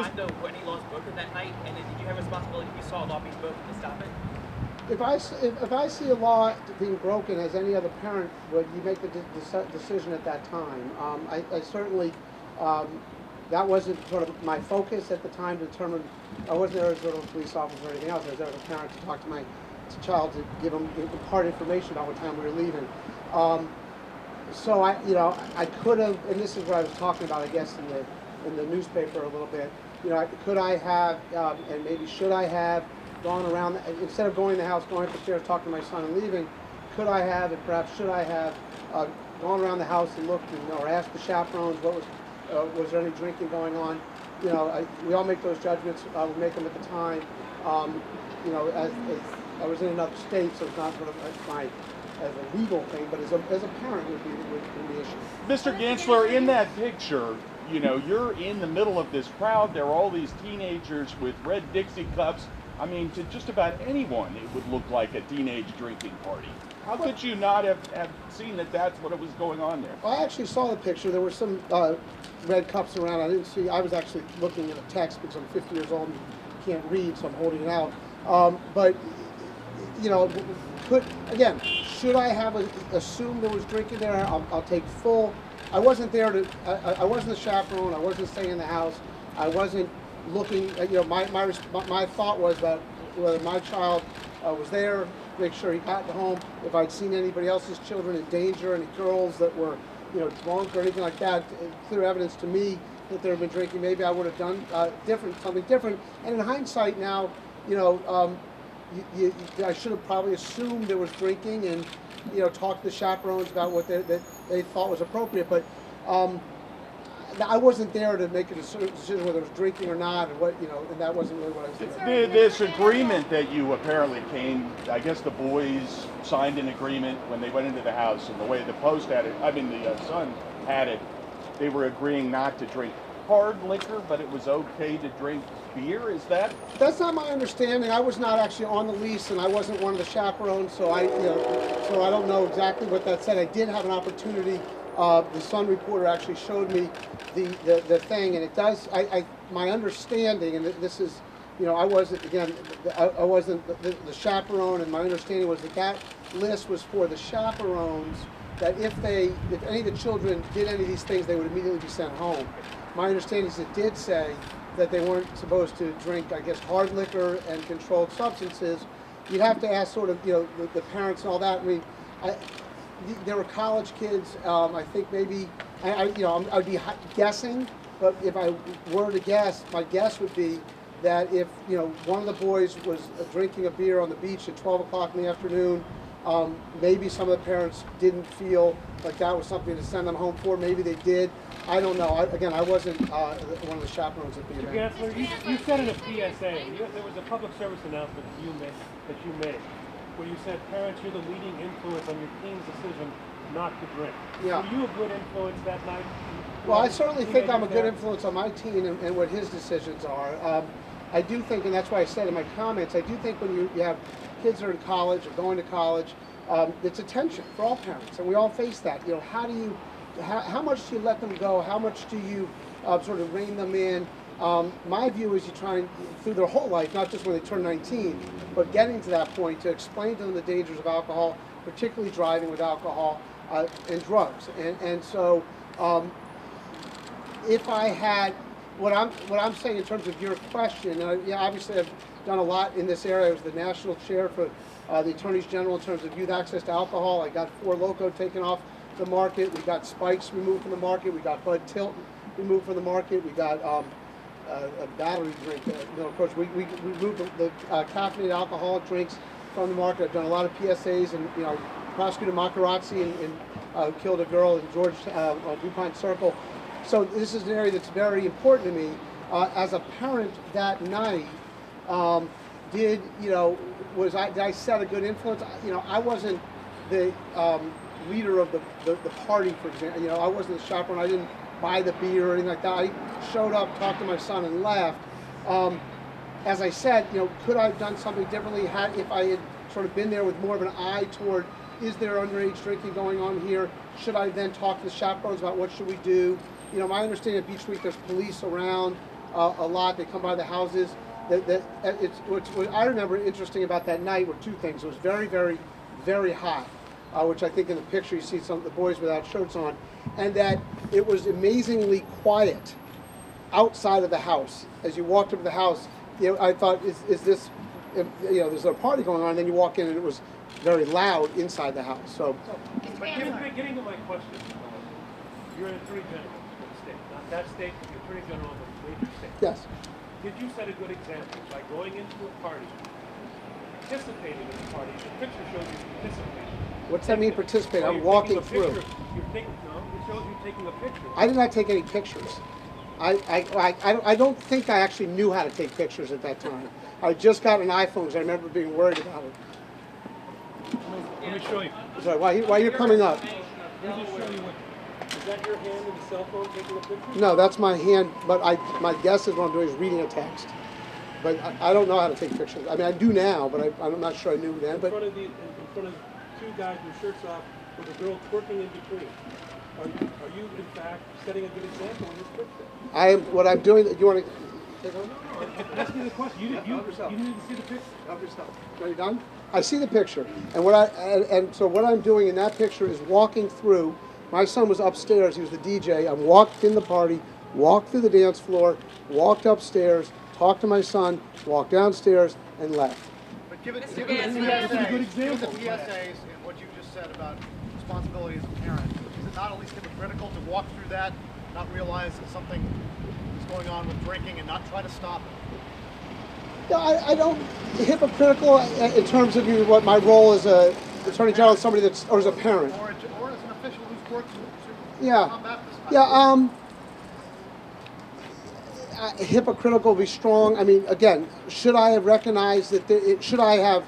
find the Whitney laws broken that night, and then did you have responsibility if you saw a law being broken to stop it? If I see a law being broken, as any other parent would, you make the decision at that time. I certainly, that wasn't sort of my focus at the time to determine. I wasn't there as sort of a police officer or anything else. I was there as a parent to talk to my child to give them impart information about what time we were leaving. So I could have, and this is what I was talking about, I guess, in the newspaper a little bit. Could I have, and maybe should I have, gone around, instead of going in the house, going up the stairs, talking to my son and leaving, could I have, and perhaps should I have, gone around the house and looked or asked the chaperones was there any drinking going on? We all make those judgments. We make them at the time. As I was in another state, so it's not sort of as a legal thing, but as a parent would be the issue. Mr. Gansler, in that picture, you're in the middle of this crowd. There are all these teenagers with red Dixie cups. I mean, to just about anyone, it would look like a teenage drinking party. How could you not have seen that that's what it was going on there? I actually saw the picture. There were some red cups around. I didn't see. I was actually looking at a text because I'm 50 years old and can't read, so I'm holding it out. But should I have assumed there was drinking there? I'll take full. I wasn't there to. I wasn't the chaperone. I wasn't staying in the house. I wasn't looking. My thought was that whether my child was there, make sure he got home. If I'd seen anybody else's children in danger, any girls that were, drunk or anything like that, clear evidence to me that they had been drinking, maybe I would have done something different. And in hindsight now, I should have probably assumed there was drinking and, talked to the chaperones about what they thought was appropriate. But I wasn't there to make a decision whether it was drinking or not, and and that wasn't really what I was doing. This agreement that you apparently came, I guess the boys signed an agreement when they went into the house, and the way the Post had it, the Sun had it, they were agreeing not to drink hard liquor, but it was okay to drink beer. Is that? That's not my understanding. I was not actually on the lease, and I wasn't one of the chaperones, so I don't know exactly what that said. I did have an opportunity. The Sun reporter actually showed me the thing, and it does. My understanding, and this is, I wasn't the chaperone, and my understanding was that list was for the chaperones. That if any of the children did any of these things, they would immediately be sent home. My understanding is it did say that they weren't supposed to drink, I guess, hard liquor and controlled substances. You'd have to ask sort of, the parents and all that. I mean, there were college kids. I think maybe, I'd be guessing, but if I were to guess, my guess would be that if, one of the boys was drinking a beer on the beach at 12 o'clock in the afternoon, maybe some of the parents didn't feel like that was something to send them home for. Maybe they did. I don't know. I wasn't one of the chaperones at the event. Mr. Gansler, you said in a PSA, there was a public service announcement that you made, where you said, parents, you're the leading influence on your teen's decision not to drink. Yeah. Were you a good influence that night? Well, I certainly think I'm a good influence on my teen and what his decisions are. I do think, and that's why I said in my comments, I do think when you have kids that are in college or going to college, it's a tension for all parents, and we all face that. How much do you let them go? How much do you sort of rein them in? My view is you try and, through their whole life, not just when they turn 19, but getting to that point to explain to them the dangers of alcohol, particularly driving with alcohol and drugs. And so if I had, what I'm saying in terms of your question, obviously I've done a lot in this area. I was the national chair for the Attorney General in terms of youth access to alcohol. I got Four Loko taken off the market. We got Spikes removed from the market. We got Bud Tilt removed from the market. We got a battery drink. Of course, we removed the caffeinated alcoholic drinks from the market. I've done a lot of PSAs, and prosecuted Macarazzi and killed a girl in George on DuPont Circle. So this is an area that's very important to me. As a parent that night, did I set a good influence? I wasn't the leader of the party, for example. I wasn't the chaperone. I didn't buy the beer or anything like that. I showed up, talked to my son, and left. As I said, could I have done something differently if I had sort of been there with more of an eye toward, is there underage drinking going on here? Should I then talk to the chaperones about what should we do? My understanding at Beach Week, there's police around. a lot. They come by the houses. What I remember interesting about that night were two things. It was very, very, very hot, which I think in the picture you see some of the boys without shirts on, and that it was amazingly quiet outside of the house. As you walked up to the house, I thought, is this, there's a party going on, and then you walk in and it was very loud inside the house. So, Getting to my question, you're an attorney general of the state, not that state, but the attorney general of a major state. yes. Did you set a good example by going into a party, participating in the party? The picture shows you participating. What's that mean, participate? Well, I'm you're walking taking a through. picture. It shows you taking a picture. I did not take any pictures. I don't think I actually knew how to take pictures at that time. I just got an iPhone because I remember being worried about it. Let me show you. Sorry, while you're coming up. Let me just show you what. Is that your hand in the cell phone taking a picture? No, that's my hand, but my guess is what I'm doing is reading a text. But I don't know how to take pictures. I mean, I do now, but I'm not sure I knew then. But In front of two guys with shirts off with a girl twerking in between. Are you in fact setting a good example in this picture? I am. What I'm doing. You want to take over? Ask me the question. You needed to see the picture. Help yourself. Are you done? I see the picture, and so what I'm doing in that picture is walking through. My son was upstairs. He was the DJ. I walked in the party, walked through the dance floor, walked upstairs, talked to my son, walked downstairs, and left. But given Mr. the Gansler. PSAs and what you just said about responsibility as a parent, is it not at least hypocritical to walk through that, not realize that something is going on with drinking and not try to stop it? Yeah, I don't hypocritical in terms of what my role as a attorney general, somebody that's or as a parent. Or as an official who's worked to Yeah, combat this kind yeah. Hypocritical would be strong. I mean, again, should I have recognized that? Should I have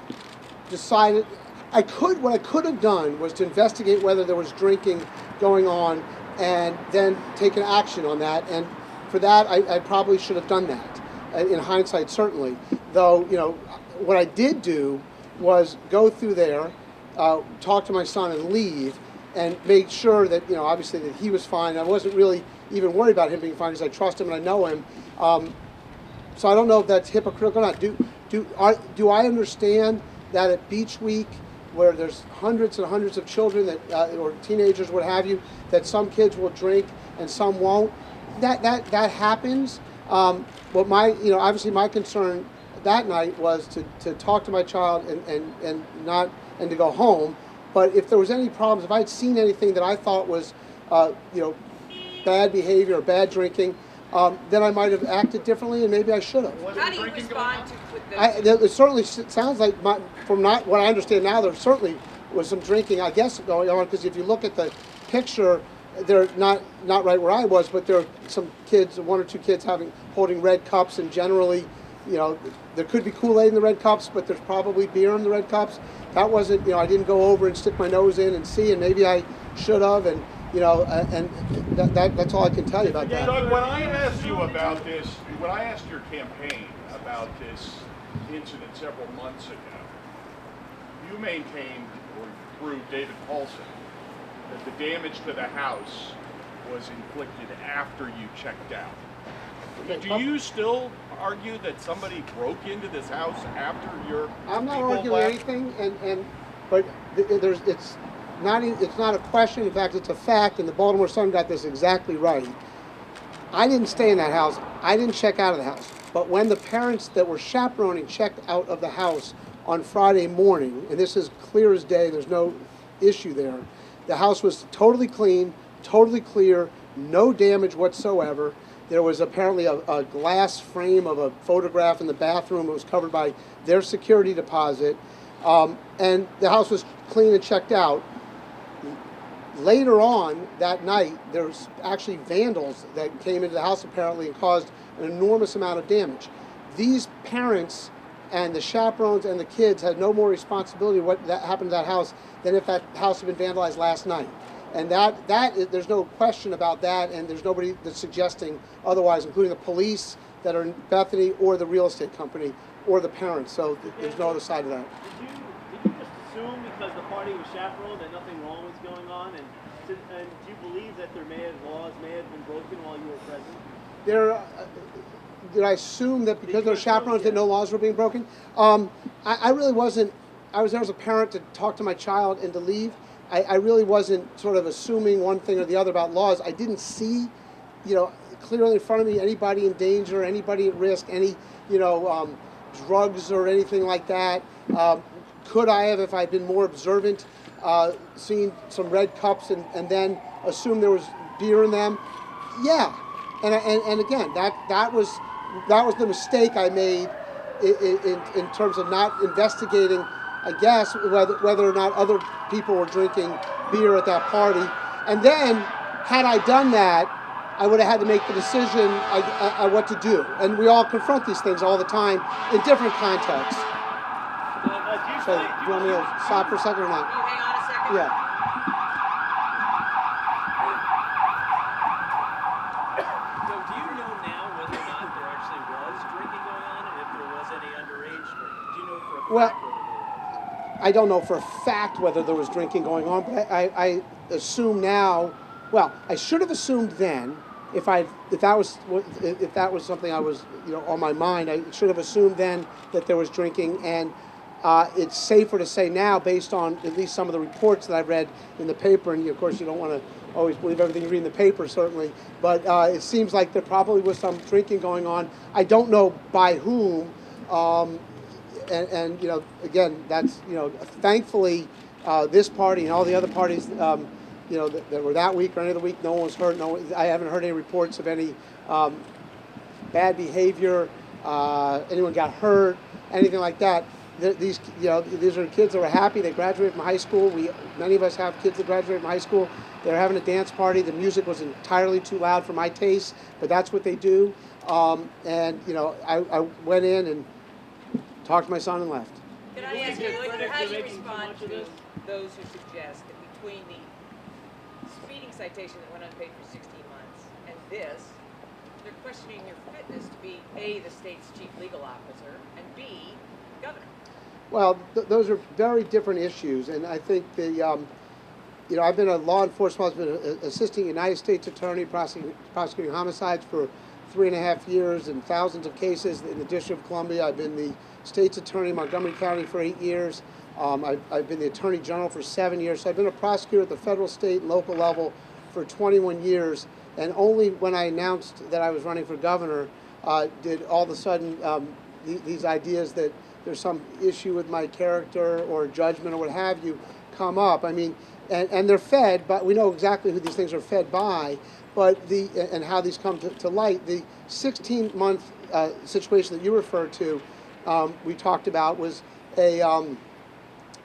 decided? What I could have done was to investigate whether there was drinking going on, and then taken action on that. And for that, I probably should have done that. In hindsight, certainly. Though, what I did do was go through there, talk to my son, and leave, and make sure that obviously that he was fine. I wasn't really even worried about him being fine because I trust him and I know him. So I don't know if that's hypocritical or not. Do I understand that at Beach Week, where there's hundreds and hundreds of children that or teenagers, what have you, that some kids will drink and some won't? That happens. But obviously my concern that night was to talk to my child and to go home. But if there was any problems, if I'd seen anything that I thought was, bad behavior or bad drinking, then I might have acted differently, and maybe I should have. How do you respond to with It certainly sounds like, from not what I understand now, there certainly was some drinking, I guess, going on. Because if you look at the picture, they're not right where I was, but there are some kids, one or two kids holding red cups, and generally, there could be Kool-Aid in the red cups, but there's probably beer in the red cups. That wasn't, I didn't go over and stick my nose in and see, and maybe I should have, and that's all I can tell you about that. Doug, when I asked you about this, when I asked your campaign about this incident several months ago, you maintained, or through David Paulson, that the damage to the house was inflicted after you checked out. Do you still argue that somebody broke into this house after your I'm not people arguing left? anything, but it's not a question. In fact, it's a fact, and the Baltimore Sun got this exactly right. I didn't stay in that house. I didn't check out of the house. But when the parents that were chaperoning checked out of the house on Friday morning, and this is clear as day, there's no issue there, the house was totally clean, totally clear, no damage whatsoever. There was apparently a glass frame of a photograph in the bathroom. It was covered by their security deposit. And the house was clean and checked out. Later on that night, there was actually vandals that came into the house apparently and caused an enormous amount of damage. These parents and the chaperones and the kids had no more responsibility for what that happened to that house than if that house had been vandalized last night. And there's no question about that, and there's nobody that's suggesting otherwise, including the police that are in Bethany or the real estate company or the parents. So there's no other side to that. Did you just assume because the party was chaperoned that nothing wrong was going on, and do you believe that laws may have been broken while you were present? Did I assume that because they're chaperones that no laws were being broken? I really wasn't. I was there as a parent to talk to my child and to leave. I really wasn't sort of assuming one thing or the other about laws. I didn't see, clearly in front of me anybody in danger, anybody at risk, any, drugs or anything like that. Could I have, if I'd been more observant, seen some red cups and then assumed there was beer in them? Yeah, and again, that was the mistake I made in terms of not investigating, I guess, whether or not other people were drinking beer at that party. And then, had I done that, I would have had to make the decision what to do. And we all confront these things all the time in different contexts. So, do you want me to stop for a second or not? Can you hang on a second? Yeah. So do you know now whether or not there actually was drinking going on, and if there was any underage drinking? Do you know for a fact whether there was? I don't know for a fact whether there was drinking going on, but I assume now. Well, I should have assumed then, if that was something I was on my mind, I should have assumed then that there was drinking, and it's safer to say now, based on at least some of the reports that I've read in the paper, and of course you don't want to always believe everything you read in the paper, certainly, but it seems like there probably was some drinking going on. I don't know by whom. And again, that's thankfully this party and all the other parties that were that week or any other week, no one was hurt. I haven't heard any reports of any bad behavior, anyone got hurt, anything like that. These are kids that were happy. They graduated from high school. Many of us have kids that graduated from high school. They're having a dance party. The music was entirely too loud for my taste, but that's what they do. I went in and talked to my son and left. Can I ask you, how do you respond to those who suggest that between the speeding citation that went unpaid for 16 months and this, they're questioning your fitness to be A, the state's chief legal officer, and B, governor? Well, those are very different issues, and I think I've been a law enforcement, I've been an assistant United States attorney prosecuting homicides for 3.5 years and thousands of cases in the District of Columbia. I've been the state's attorney in Montgomery County for 8 years. I've been the Attorney General for 7 years. So I've been a prosecutor at the federal, state, and local level for 21 years. And only when I announced that I was running for governor did all of a sudden these ideas that there's some issue with my character or judgment or what have you come up. I mean, and they're fed, but we know exactly who these things are fed by. But and how these come to light. The 16-month situation that you referred to, we talked about, was one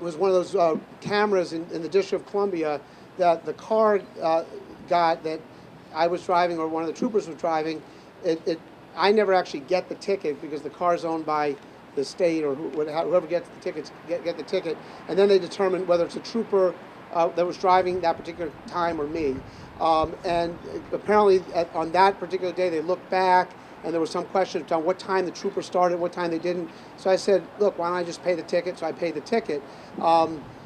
of those cameras in the District of Columbia that the car got that I was driving or one of the troopers was driving. I never actually get the ticket because the car's owned by the state or whoever gets the tickets get the ticket, and then they determine whether it's a trooper that was driving that particular time or me. And apparently on that particular day they looked back and there was some question on what time the trooper started, what time they didn't. So I said, look, why don't I just pay the ticket? So I paid the ticket.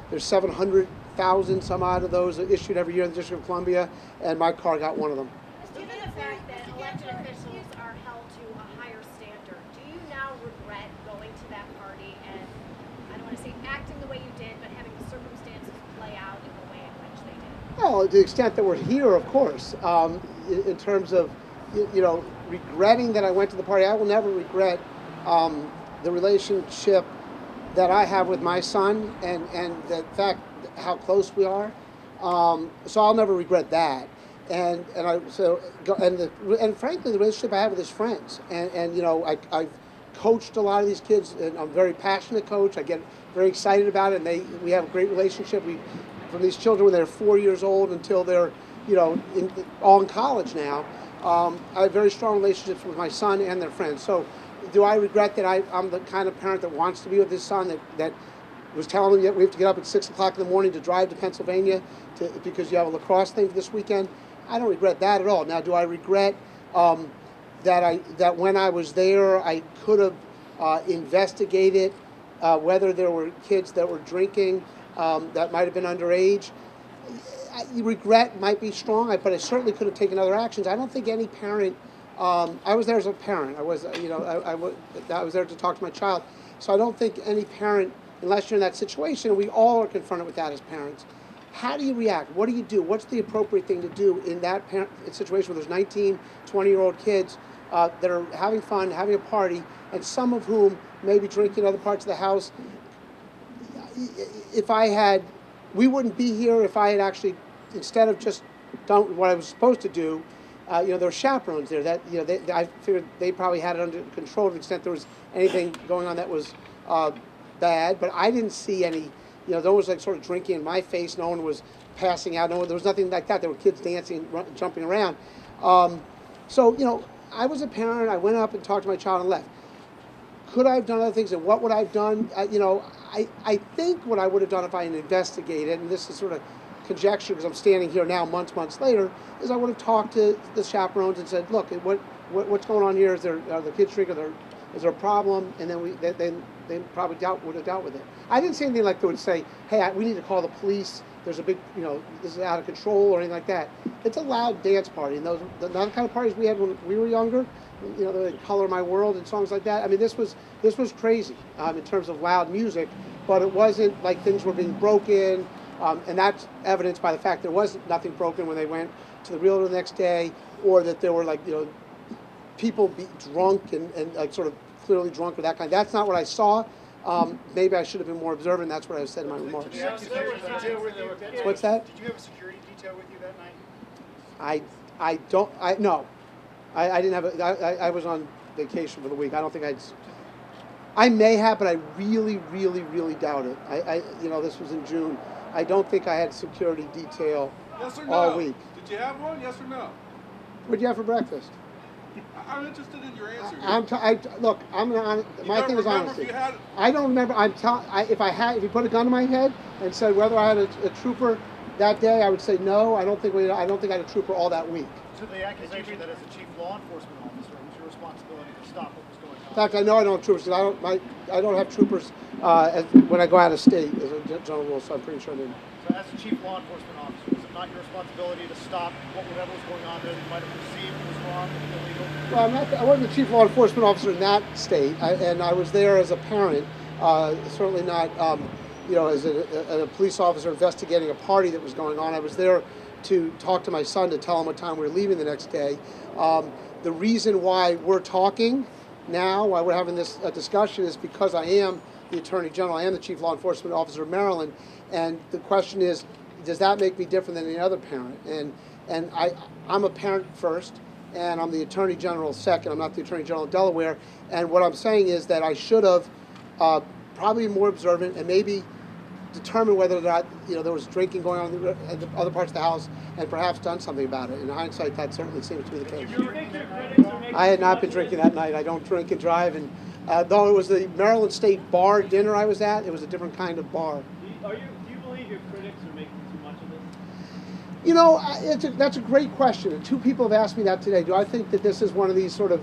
There's 700,000 some odd of those issued every year in the District of Columbia, and my car got one of them. Given the fact that elected officials are held to a higher standard, do you now regret going to that party and, I don't want to say acting the way you did, but having the circumstances play out in the way in which they did? Well, to the extent that we're here, of course. In terms of, regretting that I went to the party, I will never regret the relationship that I have with my son and the fact how close we are. So I'll never regret that. And frankly, the relationship I have with his friends. I've coached a lot of these kids, and I'm a very passionate coach. I get very excited about it, and we have a great relationship. From these children when they're 4 years old until they're, all in college now. I have very strong relationships with my son and their friends. So do I regret that I'm the kind of parent that wants to be with his son, that was telling him that we have to get up at 6 o'clock in the morning to drive to Pennsylvania because you have a lacrosse thing this weekend? I don't regret that at all. Now, do I regret that when I was there I could have investigated whether there were kids that were drinking that might have been underage? Regret might be strong, but I certainly could have taken other actions. I don't think any parent I was there as a parent. I was, I was there to talk to my child. So I don't think any parent, unless you're in that situation, we all are confronted with that as parents. How do you react? What do you do? What's the appropriate thing to do in that situation where there's 19, 20-year-old kids that are having fun, having a party, and some of whom may be drinking in other parts of the house? We wouldn't be here if I had actually, instead of just done what I was supposed to do, there were chaperones there that, I figured they probably had it under control to the extent there was anything going on that was bad, but I didn't see any, no one was like sort of drinking in my face, no one was passing out, there was nothing like that. There were kids dancing, jumping around. So, I was a parent, I went up and talked to my child and left. Could I have done other things, and what would I have done? I think what I would have done if I had investigated, and this is sort of conjecture because I'm standing here now months later, is I would have talked to the chaperones and said, look, what's going on here? Are the kids drinking? Is there a problem? And then they probably would have dealt with it. I didn't say anything like they would say, hey, we need to call the police. There's a big, this is out of control or anything like that. It's a loud dance party, and the kind of parties we had when we were younger, the Color My World and songs like that. I mean, this was crazy in terms of loud music, but it wasn't like things were being broken, and that's evidenced by the fact there was nothing broken when they went to the realtor the next day, or that there were people be drunk and like sort of clearly drunk or that kind. That's not what I saw. Maybe I should have been more observant. That's what I said in my remarks. Did you have security detail with you? What's that? Did you have a security detail with you that night? No. I didn't have I was on vacation for the week. I don't think I may have, but I really, really, really doubt it. This was in June. I don't think I had security detail all week. Did you have one? Yes or no? What'd you have for breakfast? I'm interested in your answer. Look, my thing is honesty. I don't remember. If you put a gun to my head and said whether I had a trooper that day, I would say no. I don't think I had a trooper all that week. So the accusation that as a chief law enforcement officer, it was your responsibility to stop what was going on. In fact, I know I don't have troopers because I don't have troopers when I go out of state as a general rule. So I'm pretty sure I didn't. So as a chief law enforcement officer, was it not your responsibility to stop whatever was going on there that you might have perceived was wrong and illegal? Well, I wasn't the chief law enforcement officer in that state, and I was there as a parent, certainly not, as a police officer investigating a party that was going on. I was there to talk to my son to tell him what time we were leaving the next day. The reason why we're talking now, why we're having this discussion, is because I am the Attorney General. I am the Chief Law Enforcement Officer of Maryland, and the question is, does that make me different than any other parent? And I'm a parent first, and I'm the Attorney General second. I'm not the Attorney General of Delaware. And what I'm saying is that I should have probably been more observant and maybe determine whether or not there was drinking going on in the other parts of the house, and perhaps done something about it. In hindsight, that certainly seems to be the case. I had not been drinking that night. I don't drink and drive, and though it was the Maryland State Bar dinner I was at, it was a different kind of bar. Do you believe your critics are making too much of this? That's a great question, and two people have asked me that today. Do I think that this is one of these sort of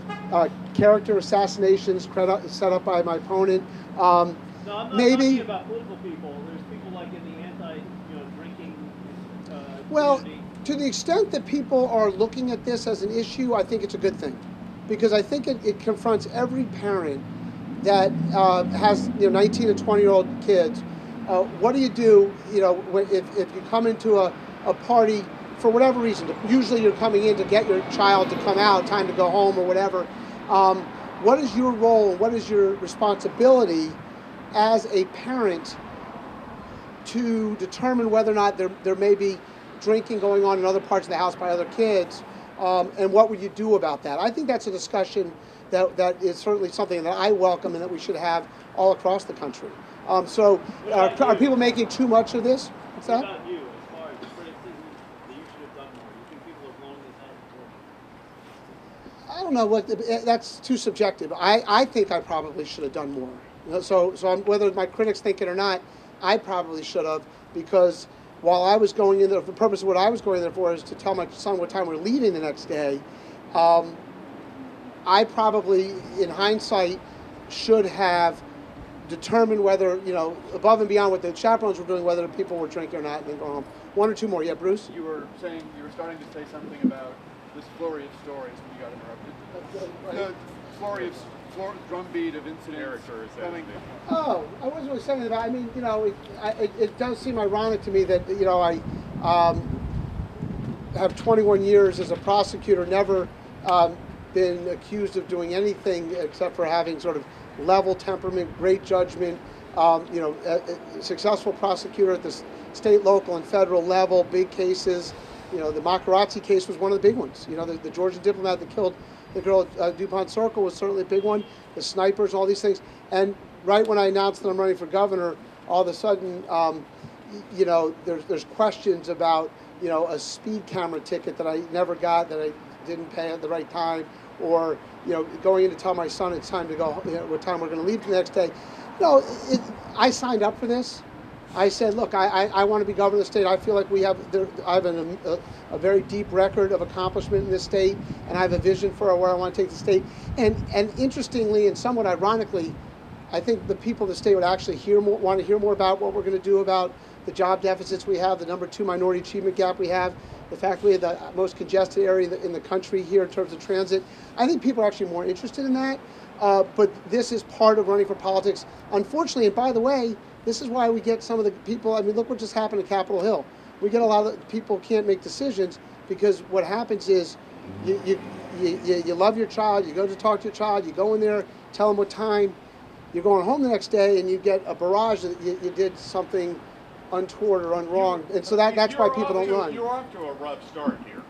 character assassinations set up by my opponent? No, I'm not maybe. Talking about political people. There's people like in the anti-drinking Well, community. to the extent that people are looking at this as an issue, I think it's a good thing, because I think it confronts every parent that has 19 and 20-year-old kids. What do you do? If you come into a party for whatever reason, usually you're coming in to get your child to come out, time to go home or whatever. What is your role? What is your responsibility as a parent to determine whether or not there may be drinking going on in other parts of the house by other kids, and what would you do about that? I think that's a discussion that is certainly something that I welcome and that we should have all across the country. So are people making too much of this? What's that? What about you, as far as the criticism that you should have done more? You think people have blown this out of proportion? I don't know that's too subjective. I think I probably should have done more. So whether my critics think it or not, I probably should have, because while I was going in there, the purpose of what I was going there for is to tell my son what time we're leaving the next day. I probably, in hindsight, should have determined whether, above and beyond what the chaperones were doing, whether people were drinking or not, and then go home. One or two more. Yeah, Bruce? You were starting to say something about this flurry of stories when you got interrupted. The flurry of drumbeat of incidents coming. Oh, I wasn't really saying that. I mean, you know, it does seem ironic to me that, you know, I have 21 years as a prosecutor, never been accused of doing anything except for having sort of level temperament, great judgment, you know, a successful prosecutor at the state, local, and federal level, big cases. You know, the Macarazzi case was one of the big ones. You know, the Georgian diplomat that killed the girl at DuPont Circle was certainly a big one. The snipers, all these things. And right when I announced that I'm running for governor, all of a sudden, you know, there's questions about, you know, a speed camera ticket that I never got, that I didn't pay at the right time, or, you know, going in to tell my son it's time to go, you know, what time we're going to leave the next day. No, I signed up for this. I said, look, I want to be governor of the state. I feel like I have a very deep record of accomplishment in this state, and I have a vision for where I want to take the state. And interestingly, and somewhat ironically, I think the people of the state would actually want to hear more about what we're going to do about the job deficits we have, the #2 minority achievement gap we have, the fact we have the most congested area in the country here in terms of transit. I think people are actually more interested in that. But this is part of running for politics. Unfortunately, and by the way, this is why we get some of the people, I mean, look what just happened at Capitol Hill. We get a lot of people can't make decisions because what happens is you love your child, you go to talk to your child, you go in there, tell them what time, you're going home the next day, and you get a barrage that you did something untoward or wrong. And so that's why people don't run. You're off to a rough start here.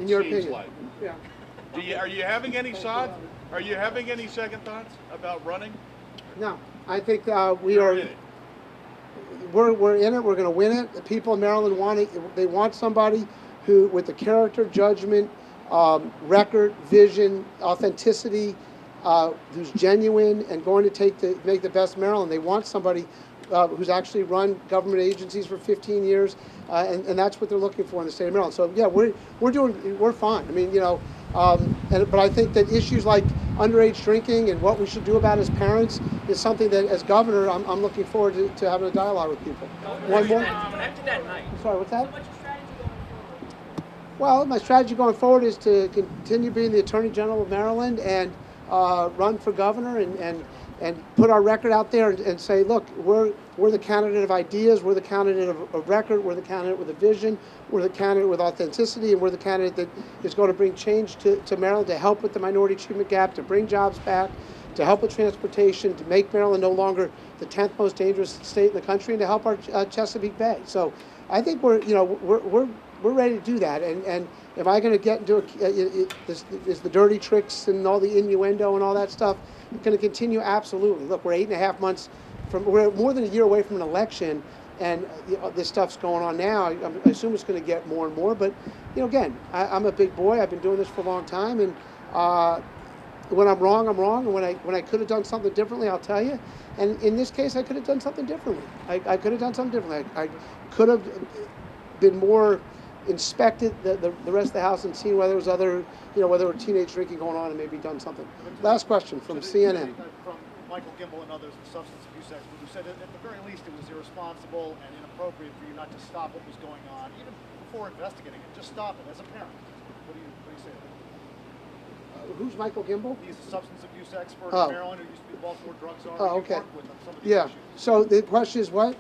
In your seems opinion. like. Yeah. Are you having any thoughts? Are you having any second thoughts about running? No, I think we're in it. We're in it. We're going to win it. The people in Maryland want it. They want somebody who, with the character, judgment, record, vision, authenticity, who's genuine and going to make the best Maryland. They want somebody who's actually run government agencies for 15 years, and that's what they're looking for in the state of Maryland. So yeah, we're fine. I mean, you know, but I think that issues like underage drinking and what we should do about as parents is something that, as governor, I'm looking forward to having a dialogue with people. One more. After that night. I'm sorry, what's that? So what's your strategy going forward? Well, my strategy going forward is to continue being the Attorney General of Maryland and run for governor and put our record out there and say, look, we're the candidate of ideas, we're the candidate of record, we're the candidate with a vision, we're the candidate with authenticity, and we're the candidate that is going to bring change to Maryland, to help with the minority achievement gap, to bring jobs back, to help with transportation, to make Maryland no longer the 10th most dangerous state in the country, and to help our Chesapeake Bay. So I think we're ready to do that. And am I going to get into is the dirty tricks and all the innuendo and all that stuff going to continue? Absolutely. Look, we're 8.5 months we're more than a year away from an election, and this stuff's going on now. I assume it's going to get more and more. But you know, again, I'm a big boy. I've been doing this for a long time, and when I'm wrong, I'm wrong. And when I could have done something differently, I'll tell you. And in this case, I could have done something differently. I could have done something differently. I could have been more inspected the rest of the house and seen whether there was other, you know, whether there were teenage drinking going on and maybe done something. Last question from CNN. From Michael Gimble and others, the substance abuse expert, who said that at the very least it was irresponsible and inappropriate for you not to stop what was going on, even before investigating it. Just stop it as a parent. What do you say to that? Who's Michael Gimble? He's a substance abuse expert in Maryland who used to be the Baltimore drug czar. Oh, okay. Worked with on some of these Yeah. issues. So the question is what?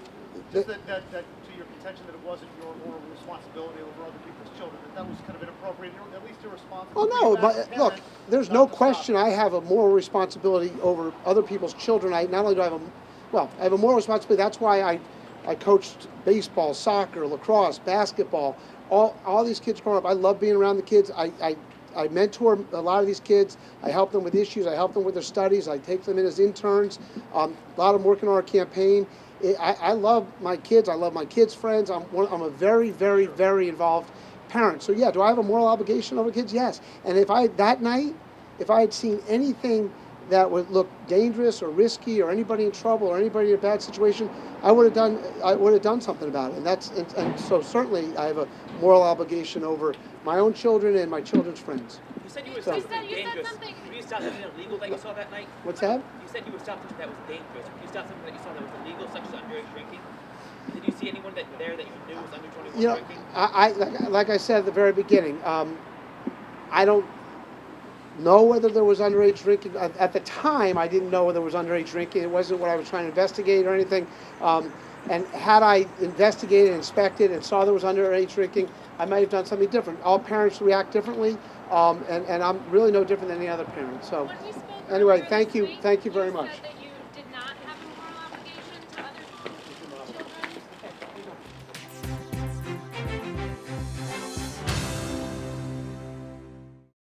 Just that to your contention that it wasn't your moral responsibility over other people's children, that was kind of inappropriate, at least irresponsible. Oh no, but look, there's no question I have a moral responsibility over other people's children. Not only do I have a moral responsibility. That's why I coached baseball, soccer, lacrosse, basketball. All these kids growing up. I love being around the kids. I mentor a lot of these kids. I help them with issues. I help them with their studies. I take them in as interns. A lot of them working on our campaign. I love my kids. I love my kids' friends. I'm a very, very, very involved parent. So yeah, do I have a moral obligation over kids? Yes. And if I had seen anything that would look dangerous or risky or anybody in trouble or anybody in a bad situation, I would have done something about it. And so certainly I have a moral obligation over my own children and my children's friends. You said you would stop something dangerous. Did you stop something illegal that you saw that night? What's that? You said you would stop something that was dangerous. Did you stop something that you saw that was illegal, such as underage drinking? Did you see anyone that you knew was under 21 drinking? Like I said at the very beginning, I don't know whether there was underage drinking. At the time, I didn't know whether there was underage drinking. It wasn't what I was trying to investigate or anything. And had I investigated, inspected, and saw there was underage drinking, I might have done something different. All parents react differently, and I'm really no different than any other parent. So, When we spoke anyway, earlier thank this you week, very you much. said that